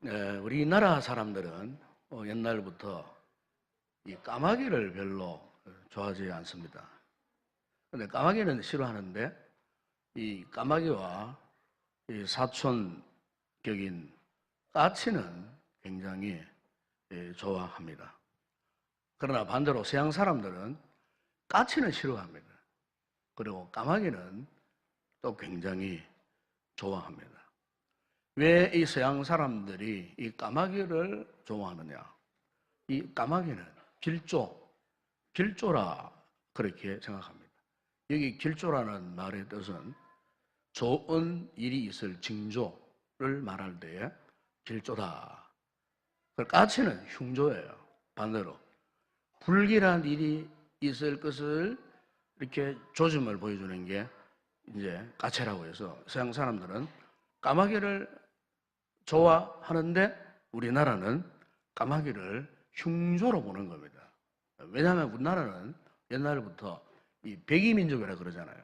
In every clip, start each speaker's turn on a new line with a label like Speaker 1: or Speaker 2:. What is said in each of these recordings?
Speaker 1: 우리나라 사람들은 옛날부터 이 까마귀를 별로 좋아하지 않습니다. 근데 까마귀는 싫어하는데 이 까마귀와 이 사촌격인 까치는 굉장히 좋아합니다. 그러나 반대로 서양 사람들은 까치는 싫어합니다. 그리고 까마귀는 또 굉장히 좋아합니다. 왜 이 서양 사람들이 이 까마귀를 좋아하느냐? 이 까마귀는 길조라 그렇게 생각합니다. 여기 길조라는 말의 뜻은 좋은 일이 있을 징조를 말할 때에 길조다. 까치는 흉조예요. 반대로 불길한 일이 있을 것을 이렇게 조짐을 보여주는 게 이제 까치라고 해서 서양 사람들은 까마귀를 좋아하는데 우리나라는 까마귀를 흉조로 보는 겁니다. 왜냐하면 우리나라는 옛날부터 이 백이민족이라 그러잖아요.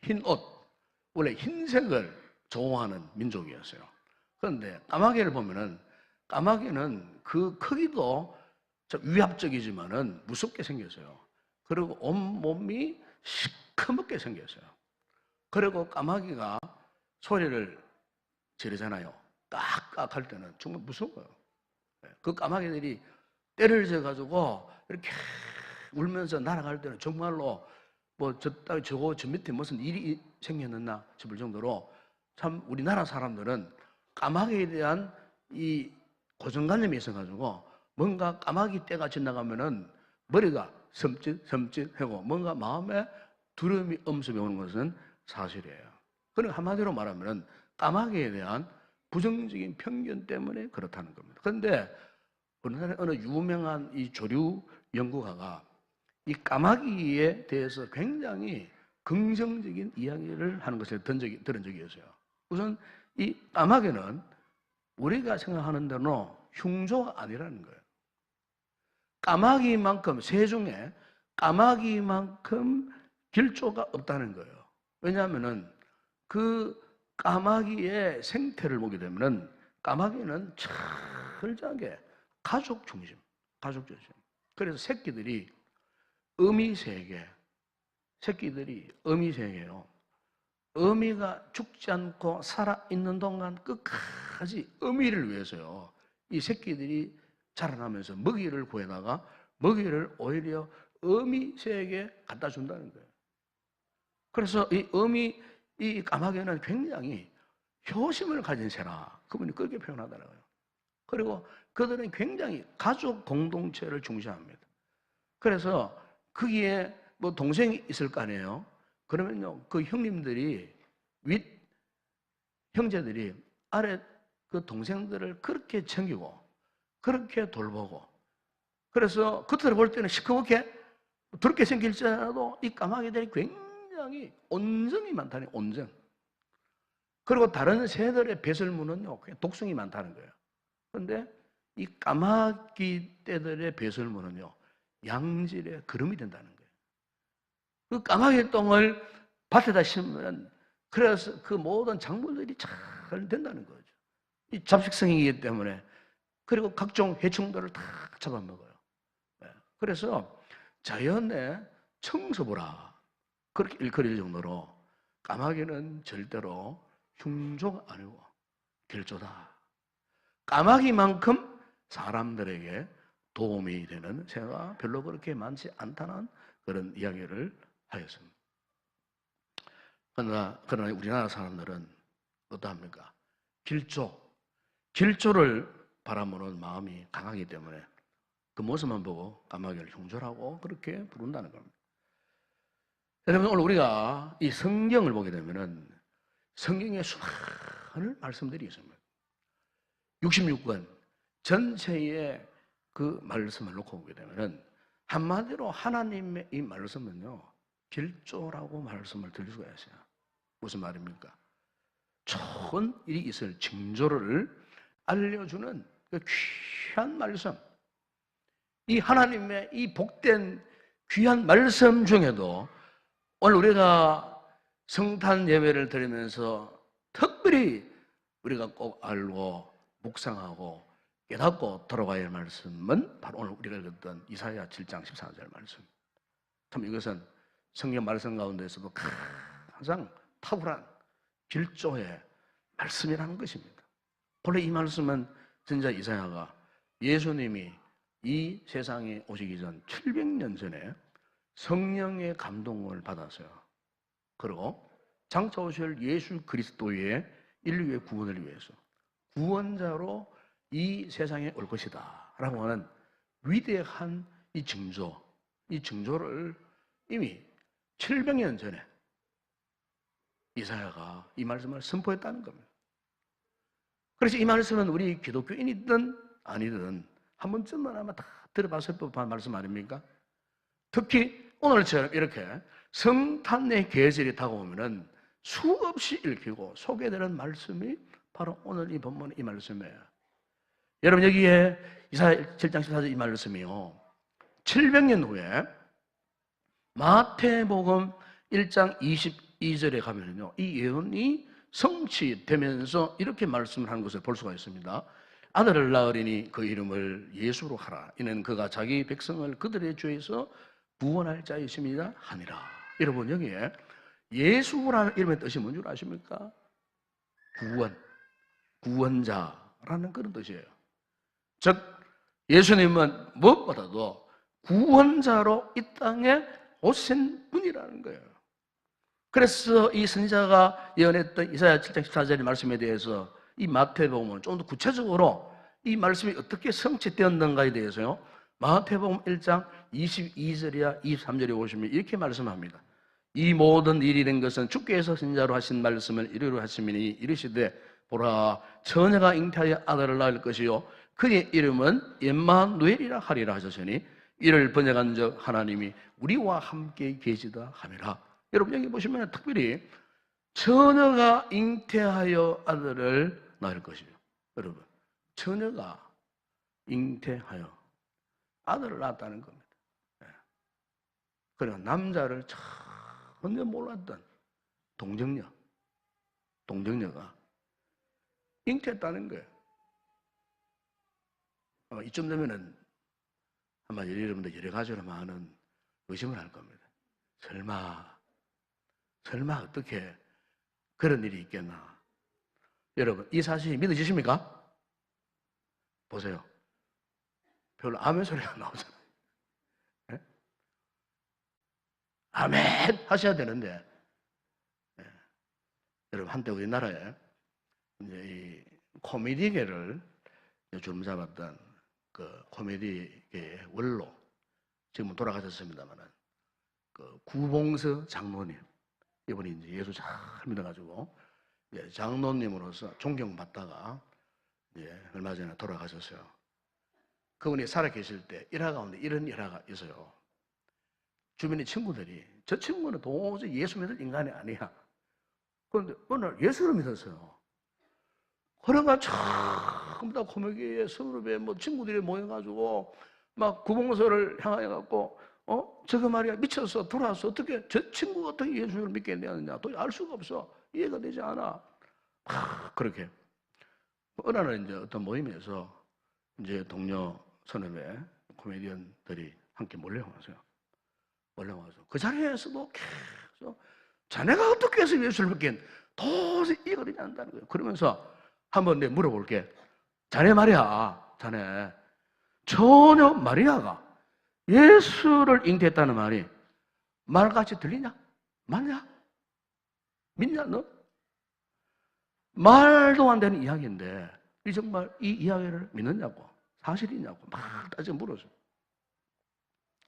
Speaker 1: 흰 옷, 원래 흰색을 좋아하는 민족이었어요. 그런데 까마귀를 보면은 까마귀는 그 크기도 좀 위압적이지만은 무섭게 생겼어요. 그리고 온몸이 시커멓게 생겼어요. 그리고 까마귀가 소리를 지르잖아요. 깍깍 할 때는 정말 무서워요. 그 까마귀들이 때를 져가지고 이렇게 울면서 날아갈 때는 정말로 뭐 저 밑에 무슨 일이 생겼나 싶을 정도로 참 우리나라 사람들은 까마귀에 대한 이 고정관념이 있어가지고 뭔가 까마귀 떼가 지나가면은 머리가 섬찟하고 뭔가 마음에 두려움이 엄습이 오는 것은 사실이에요. 그러니까 한마디로 말하면은 까마귀에 대한 부정적인 편견 때문에 그렇다는 겁니다. 그런데 어느 유명한 이 조류 연구가가 이 까마귀에 대해서 굉장히 긍정적인 이야기를 하는 것을 들은 적이 있어요. 우선 이 까마귀는 우리가 생각하는 대로 흉조가 아니라는 거예요. 까마귀만큼, 새 중에 까마귀만큼 길조가 없다는 거예요. 왜냐하면은 그 까마귀의 생태를 보게 되면은 까마귀는 철저하게 가족 중심. 그래서 새끼들이 어미새예요. 어미가 죽지 않고 살아있는 동안 끝까지 어미를 위해서요. 이 새끼들이 자라나면서 먹이를 구해다가 먹이를 오히려 어미새에게 갖다 준다는 거예요. 그래서 이 까마귀는 굉장히 효심을 가진 새라. 그분이 그렇게 표현하더라고요. 그리고 그들은 굉장히 가족 공동체를 중시합니다. 그래서 거기에 뭐 동생이 있을 거 아니에요. 그러면요, 그 형님들이 형제들이 아래 그 동생들을 그렇게 챙기고 그렇게 돌보고 그래서 겉으로 볼 때는 시커멓게 더럽게 생길지라도 이 까마귀들이 굉장히 온정이 많다는 거예요. 온정. 그리고 다른 새들의 배설물은요 그냥 독성이 많다는 거예요. 그런데 이 까마귀 떼들의 배설물은요 양질의 거름이 된다는 거예요. 그 까마귀 똥을 밭에다 심으면 그래서 그 모든 작물들이 잘 된다는 거죠. 이 잡식성이기 때문에. 그리고 각종 해충들을 다 잡아먹어요. 그래서 자연의 청소부라 그렇게 일컬을 정도로 까마귀는 절대로 흉조가 아니고 길조다. 까마귀만큼 사람들에게 도움이 되는 새가 별로 그렇게 많지 않다는 그런 이야기를 하였습니다. 그러나 우리나라 사람들은 어떠합니까? 길조를 바라보는 마음이 강하기 때문에 그 모습만 보고 까마귀를 흉조라고 그렇게 부른다는 겁니다. 여러분, 오늘 우리가 이 성경을 보게 되면은 성경에 수많은 말씀들이 있습니다. 66권 전체의 그 말씀을 놓고 보게 되면은 한마디로 하나님의 이 말씀은요 길조라고 말씀을 드릴 수가 있어요. 무슨 말입니까? 좋은 일이 있을 징조를 알려주는 그 귀한 말씀. 이 하나님의 이 복된 귀한 말씀 중에도 오늘 우리가 성탄 예배를 드리면서 특별히 우리가 꼭 알고 묵상하고 깨닫고 돌아가야 할 말씀은 바로 오늘 우리가 읽었던 이사야 7장 14절 말씀. 참 이것은 성경 말씀 가운데서도 가장 탁월한 길조의 말씀이라는 것입니다. 본래 이 말씀은 진짜 이사야가 예수님이 이 세상에 오시기 전 700년 전에 성령의 감동을 받았어요. 그리고 장차 오실 예수 그리스도의 인류의 구원을 위해서 구원자로 이 세상에 올 것이다 라고 하는 위대한 이 징조를 이미 700년 전에 이사야가 이 말씀을 선포했다는 겁니다. 그래서 이 말씀은 우리 기독교인이든 아니든 한 번쯤은 아마 다 들어봤을 법한 말씀 아닙니까? 특히 오늘처럼 이렇게 성탄의 계절이 다가오면은 수없이 읽히고 소개되는 말씀이 바로 오늘 이 본문의 이 말씀이에요. 여러분 여기에 이사야 7장 14절 이 말씀이요. 700년 후에 마태복음 1장 22절에 가면요. 이 예언이 성취되면서 이렇게 말씀을 하는 것을 볼 수가 있습니다. 아들을 낳으리니 그 이름을 예수로 하라. 이는 그가 자기 백성을 그들의 죄에서 구원할 자이심이라 하니라. 여러분 여기에 예수라는 이름의 뜻이 뭔 줄 아십니까? 구원자라는 그런 뜻이에요. 즉 예수님은 무엇보다도 구원자로 이 땅에 오신 분이라는 거예요. 그래서 이 선지자가 예언했던 이사야 7장 14절의 말씀에 대해서 이 마태복음은 좀 더 구체적으로 이 말씀이 어떻게 성취되었는가에 대해서요. 마태복음 1장 22절이야 23절에 보시면 이렇게 말씀합니다. 이 모든 일이 된 것은 주께서 선지자로 하신 말씀을 이루려 하심이니 이르시되 보라 처녀가 잉태하여 아들을 낳을 것이요 그의 이름은 임마누엘이라 하리라 하셨으니 이를 번역한 적 하나님이 우리와 함께 계시다 하미라. 여러분 여기 보시면 특별히 처녀가 잉태하여 아들을 낳을 것이요. 여러분 처녀가 잉태하여 아들을 낳았다는 겁니다. 그러니까 남자를 전혀 몰랐던 동정녀가 잉태했다는 거예요. 이쯤 되면은 아마 여러분들 여러 가지로 많은 의심을 할 겁니다. 설마 어떻게 그런 일이 있겠나? 여러분 이 사실이 믿어지십니까? 보세요. 별로 아멘 소리가 나오잖아요. 네? 아멘 하셔야 되는데 여러분 한때 우리나라에 이제 이 코미디계를 주름 잡았던 그 코미디계의 원로 지금은 돌아가셨습니다만은 그 구봉서 장로님 이분이 이제 예수 잘 믿어가지고 장로님으로서 존경받다가 이제 얼마 전에 돌아가셨어요. 그분이 살아계실 때 일화 가운데 이런 일화가 있어요. 주변의 친구들이 저 친구는 도저히 예수 믿을 인간이 아니야. 그런데 어느 날 예수를 믿었어요. 그래가 전부 다 코미디의 서울에 뭐 친구들이 모여가지고 막 구봉서를 향하여갖고 저거 말이야 미쳤어 돌아왔어 어떻게 저 친구가 어떻게 예수를 믿게 되느냐 도저히 알 수가 없어 이해가 되지 않아. 그렇게 어느 날 이제 어떤 모임에서 이제 동료 선후배 코미디언들이 함께 몰려와서 그 자리에서도 계속 자네가 어떻게 해서 예수를 믿긴 도저히 이해가 되지 않는다는 거예요. 그러면서 한번 내가 물어볼게. 자네 말이야 자네 전혀 마리아가 예수를 잉태했다는 말이 말같이 들리냐? 맞냐? 믿냐 너? 말도 안 되는 이야기인데 이 정말 이 이야기를 믿느냐고 사실이냐고 막 따지고 물었어요.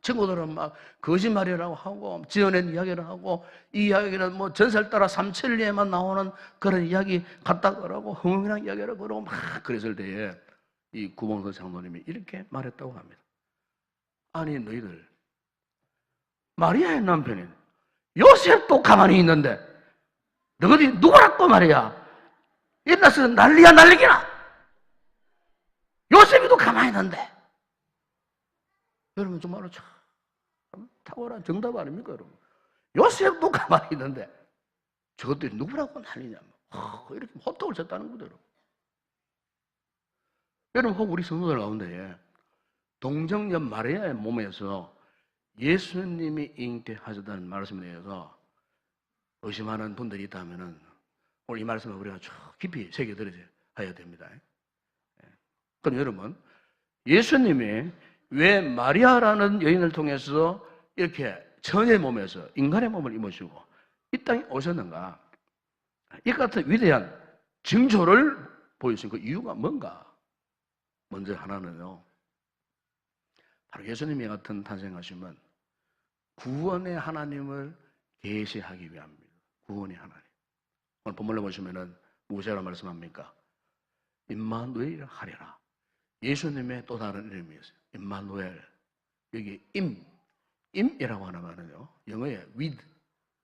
Speaker 1: 친구들은 막 거짓말이라고 하고 지어낸 이야기를 하고 이 이야기는 뭐 전설 따라 삼천리에만 나오는 그런 이야기 같다 그러고 흥흥이란 이야기를 그러고 막 그랬을 때에 이 구봉서 장로님이 이렇게 말했다고 합니다. 아니 너희들 마리아의 남편인 요셉도 가만히 있는데 너희들이 누구라고 말이야 일어나서 난리야 난리기나 요셉이도 가만히 있는데 여러분 정말로 참 탁월한 정답 아닙니까 여러분? 요셉도 가만히 있는데 저것들이 누구라고 난리냐 이렇게 호통을 쳤다는 거죠. 여러분, 혹 우리 성도들 가운데 동정녀 마리아의 몸에서 예수님이 잉태하셨다는 말씀에 대해서 의심하는 분들이 있다면 오늘 이 말씀을 우리가 쭉 깊이 새겨들어야 됩니다. 그럼 여러분, 예수님이 왜 마리아라는 여인을 통해서 이렇게 처녀의 몸에서 인간의 몸을 입으시고 이 땅에 오셨는가? 이 같은 위대한 징조를 보여주신 그 이유가 뭔가? 먼저 하나는요, 바로 예수님이 같은 탄생하시면 구원의 하나님을 계시하기 위함입니다. 구원의 하나님. 오늘 본문을 보시면은 무엇이라고 말씀합니까? 임마누엘이라 하리라. 예수님의 또 다른 이름이었어요. 임마누엘. 여기 임이라고 하는 말은요, 영어에 with,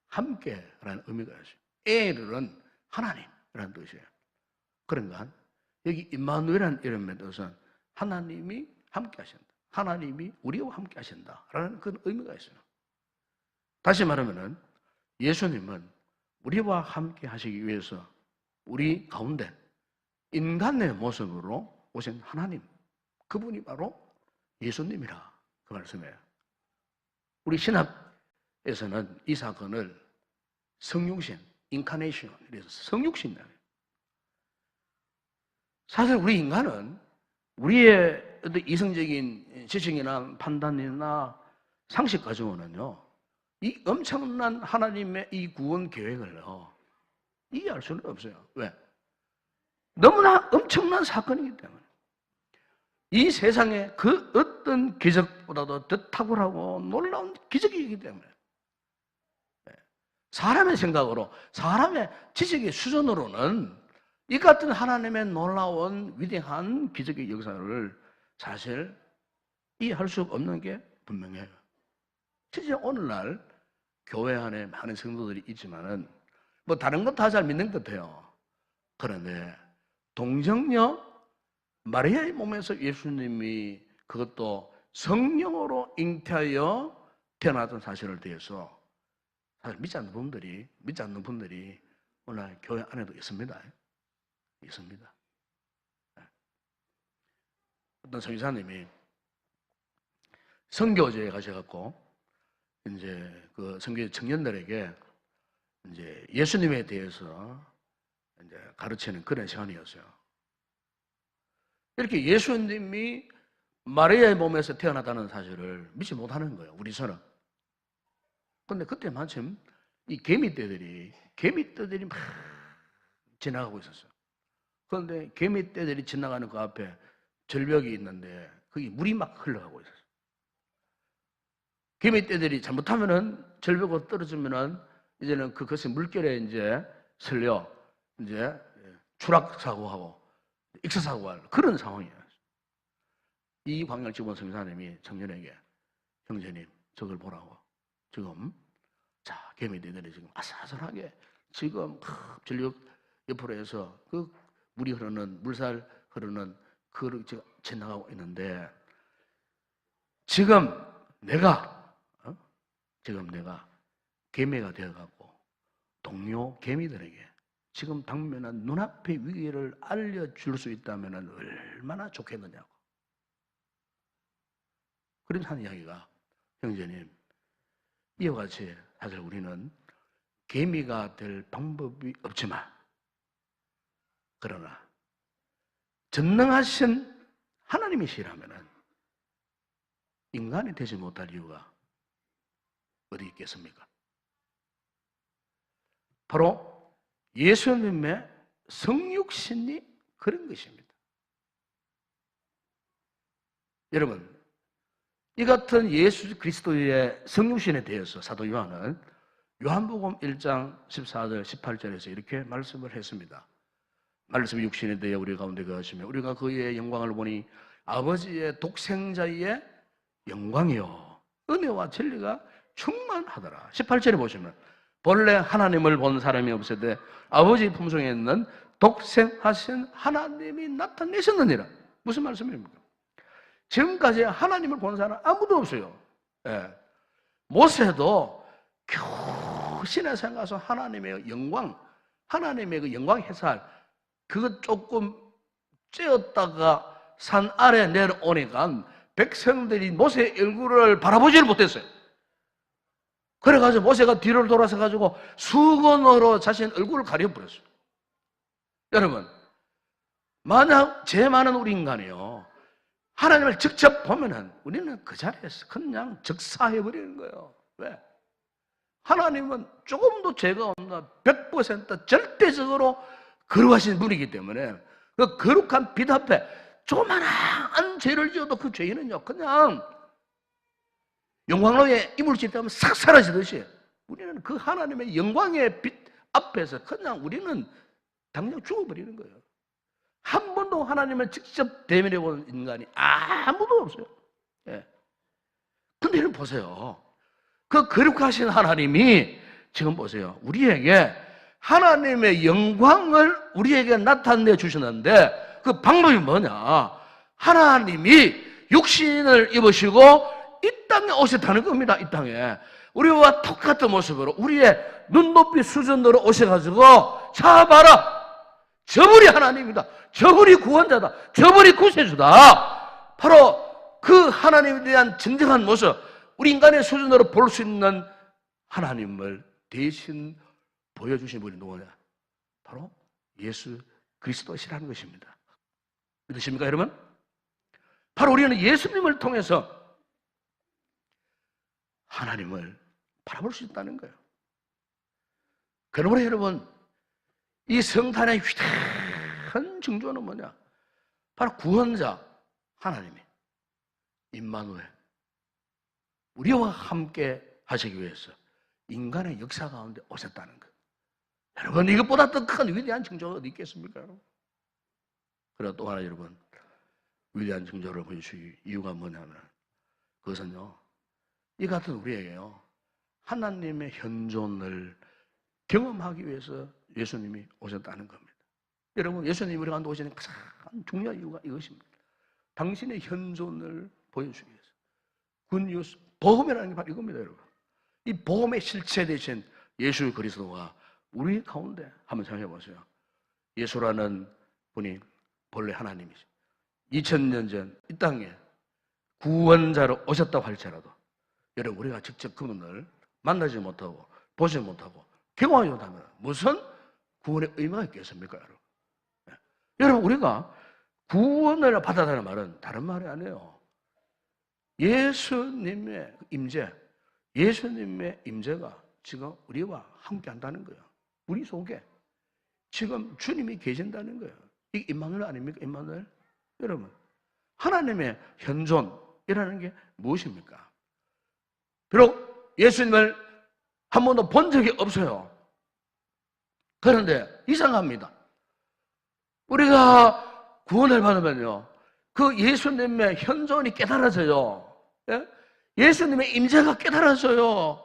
Speaker 1: 함께라는 의미가 있어요. 엘은 하나님이라는 뜻이에요. 그러니까 여기 임마누엘이라는 이름의 뜻은 하나님이 함께 하신다. 하나님이 우리와 함께 하신다라는 그런 의미가 있어요. 다시 말하면은 예수님은 우리와 함께 하시기 위해서 우리 가운데 인간의 모습으로 오신 하나님, 그분이 바로 예수님이라 그 말씀이에요. 우리 신학에서는 이 사건을 성육신, 인카네이션, 그래서 성육신이라고 해요. 사실 우리 인간은 우리의 어떤 이성적인 지식이나 판단이나 상식 가지고는요, 이 엄청난 하나님의 이 구원 계획을요, 이해할 수는 없어요. 왜? 너무나 엄청난 사건이기 때문에. 이 세상에 그 어떤 기적보다도 더 탁월하고 놀라운 기적이기 때문에. 사람의 생각으로, 사람의 지식의 수준으로는 이 같은 하나님의 놀라운 위대한 기적의 역사를 사실 이해할 수 없는 게 분명해요. 실제 오늘날 교회 안에 많은 성도들이 있지만은 뭐 다른 건 다 잘 믿는 것 같아요. 그런데 동정녀 마리아의 몸에서 예수님이 그것도 성령으로 잉태하여 태어났던 사실을 대해서 사실 믿지 않는 분들이 오늘 교회 안에도 있습니다. 있습니다. 어떤 선교사님이 선교제에 가셔갖고 이제 그 선교 청년들에게 이제 예수님에 대해서 이제 가르치는 그런 시간이었어요. 이렇게 예수님이 마리아의 몸에서 태어났다는 사실을 믿지 못하는 거예요, 우리서는. 근데 그때 마침 이 개미떼들이 막 지나가고 있었어요. 그런데 개미떼들이 지나가는 그 앞에 절벽이 있는데 거기 물이 막 흘러가고 있었어요. 개미떼들이 잘못하면은 절벽으로 떨어지면은 이제는 그것이 물결에 이제 설려 이제 추락사고하고 익사사고할 그런 상황이에요. 이 광야를 집은 선교사님이 청년에게, 형제님 저걸 보라고. 지금 자 개미떼들이 지금 아슬아슬하게 지금 절벽 옆으로 해서 그 물이 흐르는 물살 흐르는 그를 지나가고 있는데 지금 내가 개미가 되어갖고 동료 개미들에게 지금 당면한 눈앞의 위기를 알려줄 수 있다면 얼마나 좋겠느냐고. 그런 한 이야기가, 형제님, 이와 같이 사실 우리는 개미가 될 방법이 없지만 그러나 전능하신 하나님이시라면 인간이 되지 못할 이유가 어디 있겠습니까? 바로 예수님의 성육신이 그런 것입니다. 여러분, 이 같은 예수 그리스도의 성육신에 대해서 사도 요한은 요한복음 1장 14절 18절에서 이렇게 말씀을 했습니다. 말씀이 육신에 대해 우리 가운데 거하시며 우리가 그의 영광을 보니 아버지의 독생자의 영광이요 은혜와 진리가 충만하더라. 18절에 보시면 본래 하나님을 본 사람이 없으되 아버지 품성에 있는 독생하신 하나님이 나타내셨느니라. 무슨 말씀입니까? 지금까지 하나님을 본 사람 아무도 없어요. 예. 모세도 겨우 시내산 가서 하나님의 영광 해설 그거 조금 쬐었다가 산 아래 내려오니까 백성들이 모세의 얼굴을 바라보지를 못했어요. 그래가지고 모세가 뒤를 돌아서가지고 수건으로 자신 얼굴을 가려버렸어요. 여러분, 만약 죄 많은 우리 인간이요, 하나님을 직접 보면은 우리는 그 자리에서 그냥 즉사해버리는 거예요. 왜? 하나님은 조금도 죄가 없나 100% 절대적으로 거룩하신 분이기 때문에 그 거룩한 빛 앞에 조그만한 죄를 지어도 그 죄인은요 그냥 영광로에 이물질 때문에 싹 사라지듯이 우리는 그 하나님의 영광의 빛 앞에서 그냥 우리는 당장 죽어버리는 거예요. 한 번도 하나님을 직접 대면해 본 인간이 아무도 없어요. 예. 근데 여러분 보세요. 그 거룩하신 하나님이 지금 보세요. 우리에게 하나님의 영광을 우리에게 나타내 주시는데 그 방법이 뭐냐? 하나님이 육신을 입으시고 이 땅에 오셨다는 겁니다. 이 땅에 우리와 똑같은 모습으로 우리의 눈높이 수준으로 오셔가지고 자 봐라, 저분이 하나님이다, 저분이 구원자다, 저분이 구세주다. 바로 그 하나님에 대한 진정한 모습, 우리 인간의 수준으로 볼 수 있는 하나님을 대신 보여주신 분이 누구냐? 바로 예수 그리스도시라는 것입니다. 믿으십니까 여러분? 바로 우리는 예수님을 통해서 하나님을 바라볼 수 있다는 거예요. 그러므로 여러분, 이 성탄의 위대한 징조는 뭐냐? 바로 구원자 하나님이 임마누엘, 우리와 함께 하시기 위해서 인간의 역사 가운데 오셨다는 것. 여러분, 이것보다 더 큰 위대한 징조가 어디 있겠습니까? 그리고 또 하나 여러분, 위대한 징조를 보여주실 이유가 뭐냐면 그것은요, 이 같은 우리에게요 하나님의 현존을 경험하기 위해서 예수님이 오셨다는 겁니다. 여러분, 예수님이 우리 가운데 오시는 가장 중요한 이유가 이것입니다. 당신의 현존을 보여주기 위해서. 굿뉴스, 복음이라는 게 바로 이겁니다. 여러분, 이 복음의 실체 되신 예수 그리스도가 우리 가운데 한번 생각해 보세요. 예수라는 분이 본래 하나님이죠. 2000년 전 이 땅에 구원자로 오셨다고 할지라도 여러분, 우리가 직접 그분을 만나지 못하고 보지 못하고 경험하지 못하면 무슨 구원의 의미가 있겠습니까? 여러분, 여러분, 우리가 구원을 받았다는 말은 다른 말이 아니에요. 예수님의 임재, 예수님의 임재가 지금 우리와 함께 한다는 거예요. 우리 속에 지금 주님이 계신다는 거예요. 이게 임마누엘 아닙니까? 임마누엘. 여러분, 하나님의 현존이라는 게 무엇입니까? 비록 예수님을 한 번도 본 적이 없어요. 그런데 이상합니다. 우리가 구원을 받으면요, 그 예수님의 현존이 깨달아져요. 예? 예수님의 임재가 깨달아져요.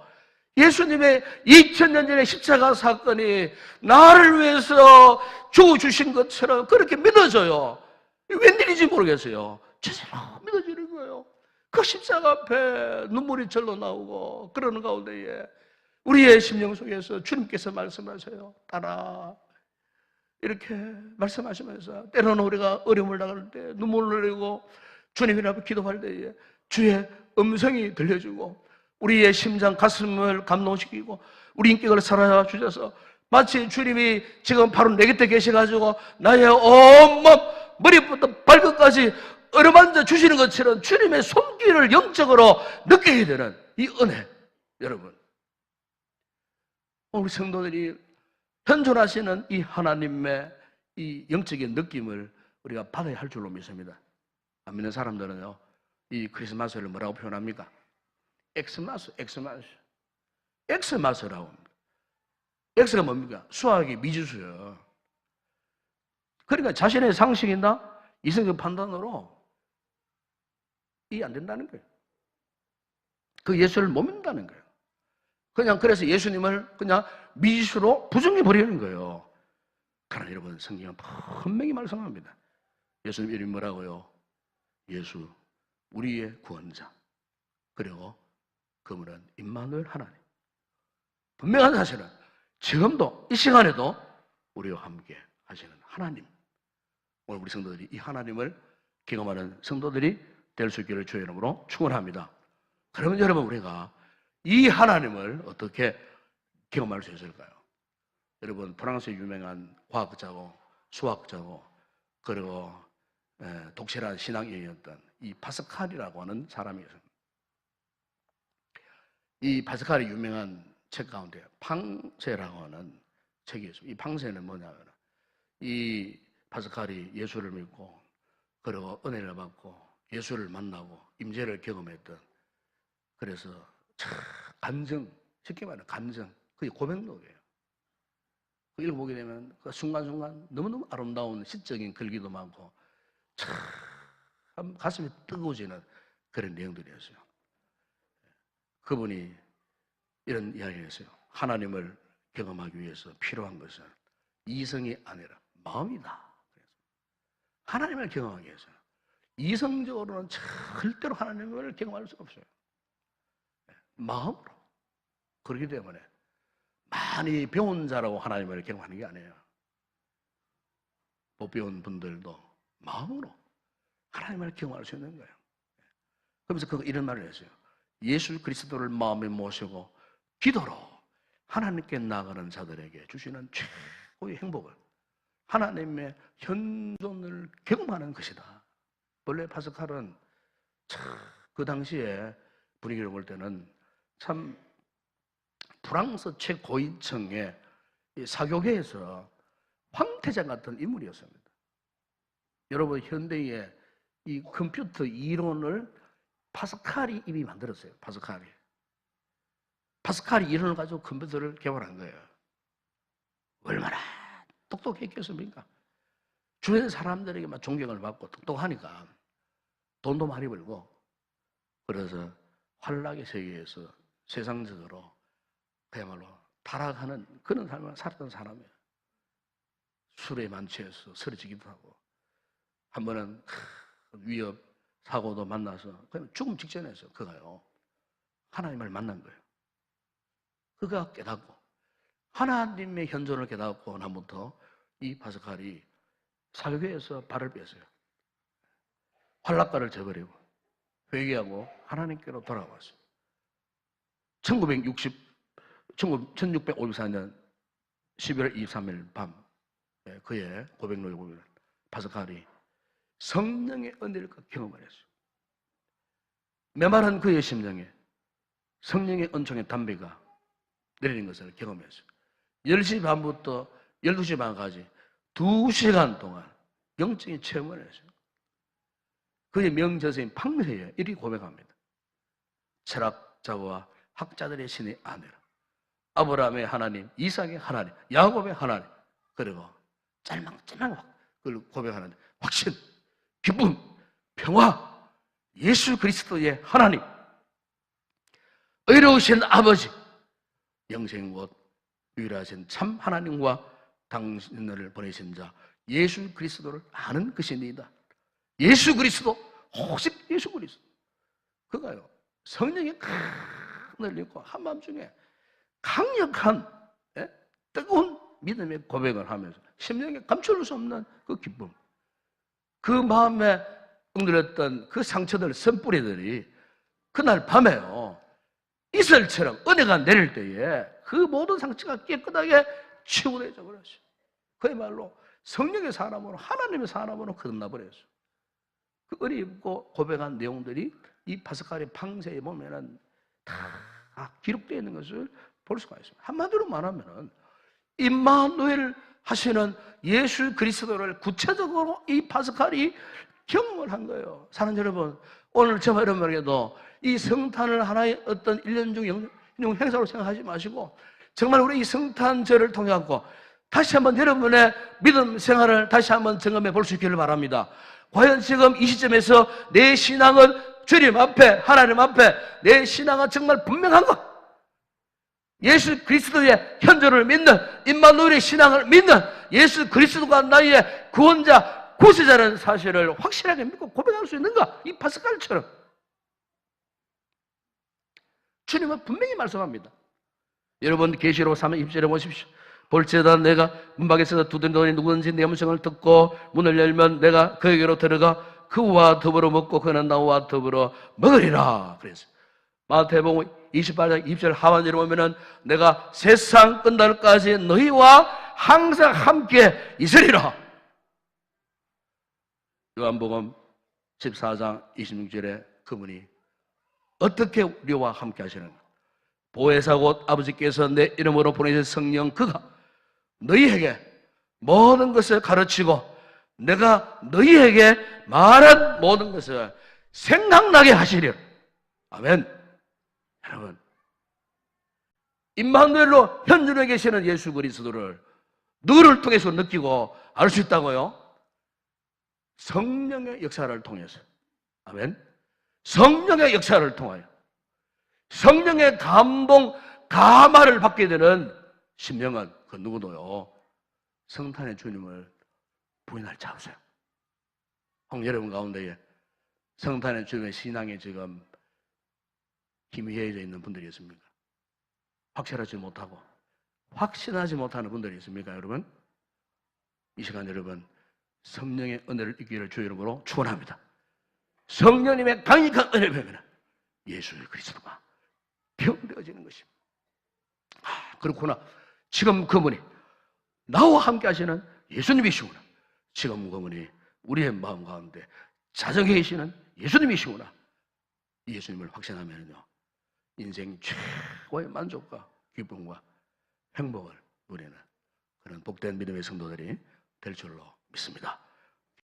Speaker 1: 예수님의 2000년 전의 십자가 사건이 나를 위해서 죽어주신 것처럼 그렇게 믿어져요. 웬일인지 모르겠어요. 제대로 믿어지는 거예요. 그 십자가 앞에 눈물이 절로 나오고 그러는 가운데에 우리의 심령 속에서 주님께서 말씀하세요. 따라. 이렇게 말씀하시면서 때로는 우리가 어려움을 당할 때 눈물을 흘리고 주님 앞에 기도할 때에 주의 음성이 들려주고 우리의 심장 가슴을 감동시키고 우리 인격을 살아주셔서 마치 주님이 지금 바로 내 곁에 계셔가지고 나의 온몸 머리부터 발끝까지 어루만져 주시는 것처럼 주님의 손길을 영적으로 느끼게 되는 이 은혜. 여러분, 우리 성도들이 현존하시는 이 하나님의 이 영적인 느낌을 우리가 받아야 할 줄로 믿습니다. 안 믿는 사람들은요, 이 크리스마스를 뭐라고 표현합니까? 엑스마스, 엑스마스. 엑스마스라고 합니다. 엑스가 뭡니까? 수학이 미지수예요. 그러니까 자신의 상식이나 이성적 판단으로 이해 안 된다는 거예요. 그 예수를 못 믿는다는 거예요. 그냥 그래서 예수님을 그냥 미지수로 부정해 버리는 거예요. 그러나 여러분, 성경은 분명히 말씀합니다. 예수님 이름이 뭐라고요? 예수, 우리의 구원자. 그리고 그분은 임마누엘 하나님. 분명한 사실은 지금도 이 시간에도 우리와 함께 하시는 하나님. 오늘 우리 성도들이 이 하나님을 경험하는 성도들이 될 수 있기를 주의 이름으로 축원합니다. 그러면 여러분, 우리가 이 하나님을 어떻게 경험할 수 있을까요? 여러분, 프랑스의 유명한 과학자고 수학자고 그리고 독실한 신앙인이었던 이 파스칼이라고 하는 사람이 있습니다. 이 파스칼이 유명한 책 가운데 팡세라고 하는 책이 있습니다. 이 팡세는 뭐냐면, 이 파스칼이 예수를 믿고 그리고 은혜를 받고 예수를 만나고 임재를 경험했던, 그래서 감정, 쉽게 말하면 감정, 그게 고백록이에요. 그 읽어보게 되면 그 순간순간 너무너무 아름다운 시적인 글귀도 많고 참 가슴이 뜨거워지는 그런 내용들이었어요. 그분이 이런 이야기를 했어요. 하나님을 경험하기 위해서 필요한 것은 이성이 아니라 마음이다. 하나님을 경험하기 위해서 이성적으로는 절대로 하나님을 경험할 수 없어요. 마음으로. 그렇기 때문에 많이 배운 자라고 하나님을 경험하는 게 아니에요. 못 배운 분들도 마음으로 하나님을 경험할 수 있는 거예요. 그러면서 이런 말을 했어요. 예수 그리스도를 마음에 모시고 기도로 하나님께 나아가는 자들에게 주시는 최고의 행복을, 하나님의 현존을 경험하는 것이다. 원래 파스칼은 그 당시에 분위기를 볼 때는 참 프랑스 최고위층의 사교계에서 황태자 같은 인물이었습니다. 여러분, 현대의 이 컴퓨터 이론을 파스칼이 이미 만들었어요. 파스칼이 이론을 가지고 컴퓨터를 개발한 거예요. 얼마나 똑똑했겠습니까? 주변 사람들에게 막 존경을 받고 똑똑하니까 돈도 많이 벌고, 그래서 환락의 세계에서 세상적으로 그야말로 타락하는 그런 삶을 살았던 사람이에요. 술에 만취해서 쓰러지기도 하고, 한 번은 위협 사고도 만나서 그냥 죽음 직전에서 그가요 하나님을 만난 거예요. 그가 깨닫고 하나님의 현존을 깨닫고 나부터 이 파스칼이 사교계에서 발을 뺐어요. 환락가를 저버리고 회개하고 하나님께로 돌아왔어요. 1654년 11월 23일 밤, 그의 고백록에 보면 파스칼이 성령의 은혜를 경험을 했어요. 메마른 그의 심령에 성령의 은총의 담배가 내리는 것을 경험했어요. 10시 반부터 12시 반까지 2시간 동안 영적인 체험을 했어요. 그의 명저서인 팡세에 이리 고백합니다. 철학자와 학자들의 신이 아니라 아브라함의 하나님, 이삭의 하나님, 야곱의 하나님, 그리고 짤막짤막 그걸 고백하는데 확신, 기쁨, 평화, 예수 그리스도의 하나님, 의로우신 아버지, 영생 곧 유일하신 참 하나님과 당신을 보내신 자 예수 그리스도를 아는 것이니이다. 예수 그리스도, 오직 예수 그리스도. 그가요 성령의 큰을 입고 한밤중에 강력한 뜨거운 믿음의 고백을 하면서 심령에 감출 수 없는 그 기쁨, 그 마음에 응들였던 그 상처들, 선뿌리들이 그날 밤에요 이슬처럼 은혜가 내릴 때에 그 모든 상처가 깨끗하게 치유되어 버렸어요. 그야말로 성령의 사람으로, 하나님의 사람으로 거듭나버렸어요. 그 은혜 입고 고백한 내용들이 이 파스칼의 팡세에 보면은 다 기록되어 있는 것을 볼 수가 있습니다. 한마디로 말하면은 임마누엘 하시는 예수 그리스도를 구체적으로 이 파스칼이 경험을 한 거예요. 사랑하는 여러분, 오늘 저와 여러분에게도 이 성탄을 하나의 어떤 1년 중 영적 행사로 생각하지 마시고 정말 우리 이 성탄절을 통해 갖고 다시 한번 여러분의 믿음 생활을 다시 한번 점검해 볼 수 있기를 바랍니다. 과연 지금 이 시점에서 내 신앙은 주님 앞에, 하나님 앞에 내 신앙은 정말 분명한가? 예수 그리스도의 현존을 믿는, 임마누엘의 신앙을 믿는 예수 그리스도가 나의 구원자, 구세자라는 사실을 확실하게 믿고 고백할 수 있는가? 이 파스칼처럼. 주님은 분명히 말씀합니다. 여러분 계시록 3장 20절에 보십시오. 볼지어다 내가 문 밖에 서서 두드리는 누구든지 내 음성을 듣고 문을 열면 내가 그에게로 들어가 그와 더불어 먹고 그는 나와 더불어 먹으리라 그랬어요. 마태복음 28장 20절 하반절에 보면은 내가 세상 끝날까지 너희와 항상 함께 있으리라. 요한복음 14장 26절에 그분이 어떻게 우리와 함께 하시는가? 보혜사 곧 아버지께서 내 이름으로 보내신 성령 그가 너희에게 모든 것을 가르치고 내가 너희에게 말한 모든 것을 생각나게 하시리라. 아멘. 여러분, 임마누엘로 현존에 계시는 예수 그리스도를 누구를 통해서 느끼고 알 수 있다고요? 성령의 역사를 통해서. 아멘. 성령의 역사를 통하여 성령의 감동, 감화를 받게 되는 심령은 그 누구도요 성탄의 주님을 부인할 자 없어요. 혹 여러분 가운데에 성탄의 주님의 신앙에 지금 희미해져 있는 분들이 있습니까? 확실하지 못하고 확신하지 못하는 분들이 있습니까, 여러분? 이 시간 여러분 성령의 은혜를 입기를 주의 이름으로 축원합니다. 성령님의 강력한 은혜를 배우면 예수 그리스도가 병되어지는 것입니다. 그렇구나. 지금 그분이 나와 함께 하시는 예수님이시구나. 지금 그분이 우리의 마음 가운데 자정해 계시는 예수님이시구나. 이 예수님을 확신하면요 인생 최고의 만족과 기쁨과 행복을 누리는 그런 복된 믿음의 성도들이 될 줄로 믿습니다.